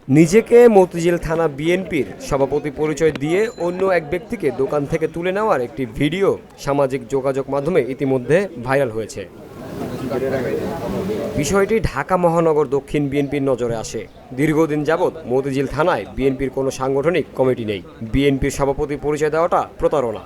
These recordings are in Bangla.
নিজেকে মতিঝিল থানা বিএনপির সভাপতি পরিচয় দিয়ে অন্য এক ব্যক্তিকে দোকান থেকে তুলে নেওয়ার একটি ভিডিও সামাজিক যোগাযোগ মাধ্যমে ইতিমধ্যে ভাইরাল হয়েছে। বিষয়টি ঢাকা মহানগর দক্ষিণ বিএনপির নজরে আসে। দীর্ঘদিন যাবৎ মতিঝিল থানায় বিএনপির কোনো সাংগঠনিক কমিটি নেই। বিএনপির সভাপতি পরিচয় দেওয়াটা প্রতারণা।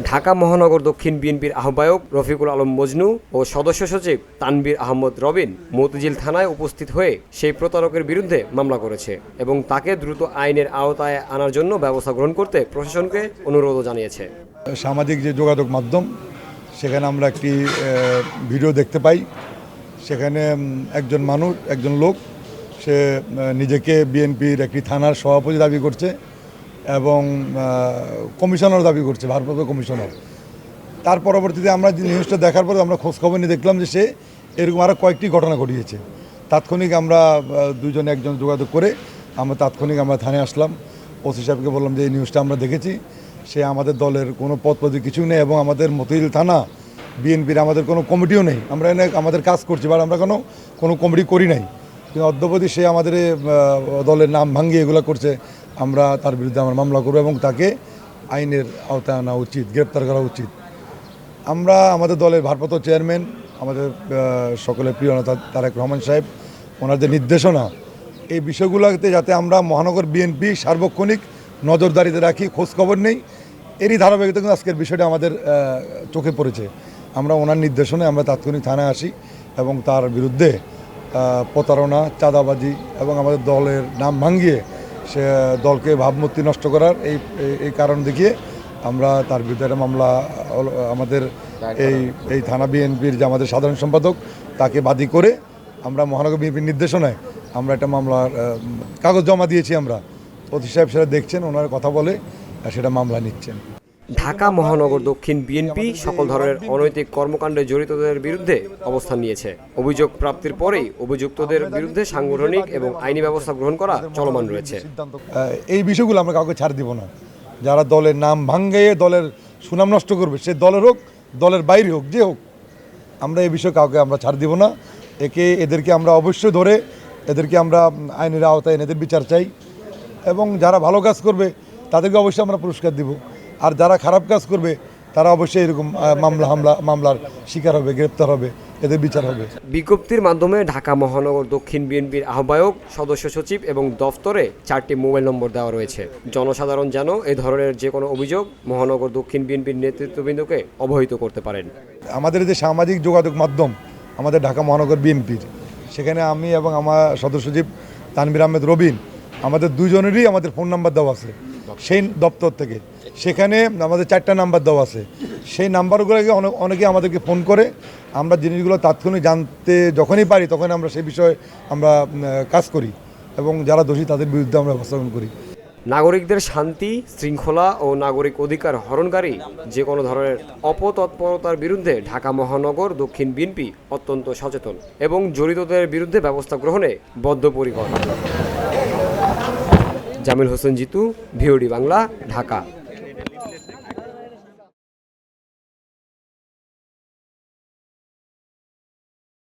ঢাকা মহানগর দক্ষিণ বিএনপির আহ্বায়ক রফিকুল আলম মজনু ও সদস্য সচিব তানবীর আহমদ রবিন মতিঝিল থানায় উপস্থিত হয়ে সেই প্রতারকের বিরুদ্ধে মামলা করেছে এবং তাকে দ্রুত আইনের আওতায় আনার জন্য ব্যবস্থা গ্রহণ করতে প্রশাসনকে অনুরোধ জানিয়েছে। সামাজিক যে যোগাযোগ মাধ্যম, সেখানে আমরা একটি ভিডিও দেখতে পাই। সেখানে একজন লোক সে নিজেকে বিএনপির একটি থানার সভাপতি দাবি করছে এবং কমিশনার দাবি করছে, ভারপ্রাপ্ত কমিশনার। তার পরবর্তীতে আমরা নিউজটা দেখার পরে আমরা খোঁজখবর নিয়ে দেখলাম যে সে এরকম আরও কয়েকটি ঘটনা ঘটিয়েছে। তাৎক্ষণিক আমরা একজন যোগাযোগ করে তাৎক্ষণিক আমরা থানায় আসলাম। ওসি সাহেবকে বললাম যে এই নিউজটা আমরা দেখেছি, সে আমাদের দলের কোনো পদপদবি কিছু নেই এবং আমাদের মতিঝিল থানা বিএনপির আমাদের কোনো কমিটিও নেই। আমরা এনে আমাদের কাজ করছি, বা আমরা কোনো কমিটি করি নাই, কিন্তু অদ্যবধি সে আমাদের দলের নাম ভাঙিয়ে এগুলো করছে। আমরা তার বিরুদ্ধে আমরা মামলা করব এবং তাকে আইনের আওতায় আনা উচিত, গ্রেপ্তার করা উচিত। আমরা আমাদের দলের ভারপ্রাপ্ত চেয়ারম্যান, আমাদের সকলের প্রিয় নেতা তারেক রহমান সাহেব, ওনার যে নির্দেশনা, এই বিষয়গুলোতে যাতে আমরা মহানগর বিএনপি সার্বক্ষণিক নজরদারিতে রাখি, খোঁজখবর নেই, এরই ধারাবাহিকতা কিন্তু আজকের বিষয়টা আমাদের চোখে পড়েছে। আমরা ওনার নির্দেশনায় আমরা তাৎক্ষণিক থানায় আসি এবং তার বিরুদ্ধে প্রতারণা, চাঁদাবাজি এবং আমাদের দলের নাম ভাঙিয়ে সে দলকে ভাবমূর্তি নষ্ট করার এই কারণ দেখিয়ে আমরা তার বিরুদ্ধে একটা মামলা, আমাদের এই থানা বিএনপির যে আমাদের সাধারণ সম্পাদক তাকে বাদী করে আমরা মহানগর বিএনপির নির্দেশনায় আমরা একটা মামলার কাগজ জমা দিয়েছি। আমরা ওসি সাহেব সেটা দেখছেন, ওনার কথা বলে সেটা মামলা নিচ্ছেন। ঢাকা মহানগর দক্ষিণ বিএনপি সকল ধরনের অনৈতিক কর্মকাণ্ডে জড়িতদের বিরুদ্ধে অবস্থান নিয়েছে। অভিযোগ প্রাপ্তির পরেই অভিযুক্তদের বিরুদ্ধে সাংগঠনিক এবং আইনি ব্যবস্থা গ্রহণ করা চলমান রয়েছে। এই বিষয়গুলো আমরা কাউকে ছাড় দিব না। যারা দলের নাম ভাঙিয়ে দলের সুনাম নষ্ট করবে, সে দলের হোক, দলের বাইরে হোক, যে হোক, আমরা এই বিষয়ে কাউকে আমরা ছাড় দিব না। এদেরকে আমরা অবশ্যই ধরে এদেরকে আমরা আইনের আওতায় এদের বিচার চাই এবং যারা ভালো কাজ করবে তাদেরকে অবশ্যই আমরা পুরস্কার দিব, আর যারা খারাপ কাজ করবে তারা অবশ্যই এরকম মামলার শিকার হবে, গ্রেপ্তার হবে, এদের বিচার হবে। বিজ্ঞপ্তির মাধ্যমে ঢাকা মহানগর দক্ষিণ বিএনপির আহ্বায়ক, সদস্য সচিব এবং দফতরে 4টি মোবাইল নম্বর দেওয়া রয়েছে। জনসাধারণ যেন এ ধরনের যে কোনো অভিযোগ মহানগর দক্ষিণ বিএনপির নেতৃত্ববৃন্দকে অবহিত করতে পারেন। আমাদের যে সামাজিক যোগাযোগ মাধ্যম আমাদের ঢাকা মহানগর বিএনপির, সেখানে আমি এবং আমার সদস্য সচিব তানবীর আহমেদ রবিন, আমাদের দুজনেরই আমাদের ফোন নাম্বার দেওয়া আছে সেই দপ্তর থেকে। সেখানে আমাদের 4টা নাম্বার দেওয়া আছে। সেই নাম্বারগুলোকে অনেকে আমাদেরকে ফোন করে, আমরা জিনিসগুলো তাৎক্ষণিক জানতে যখনই পারি তখন আমরা সেই বিষয়ে আমরা কাজ করি এবং যারা দোষী তাদের বিরুদ্ধে আমরা ব্যবস্থা গ্রহণ করি। নাগরিকদের শান্তি শৃঙ্খলা ও নাগরিক অধিকার হরণকারী যে কোনো ধরনের অপতৎপরতার বিরুদ্ধে ঢাকা মহানগর দক্ষিণ বিএনপি অত্যন্ত সচেতন এবং জড়িতদের বিরুদ্ধে ব্যবস্থা গ্রহণে বদ্ধপরিকর। জামিল হোসেন জিতু, ভিওডি বাংলা, ঢাকা।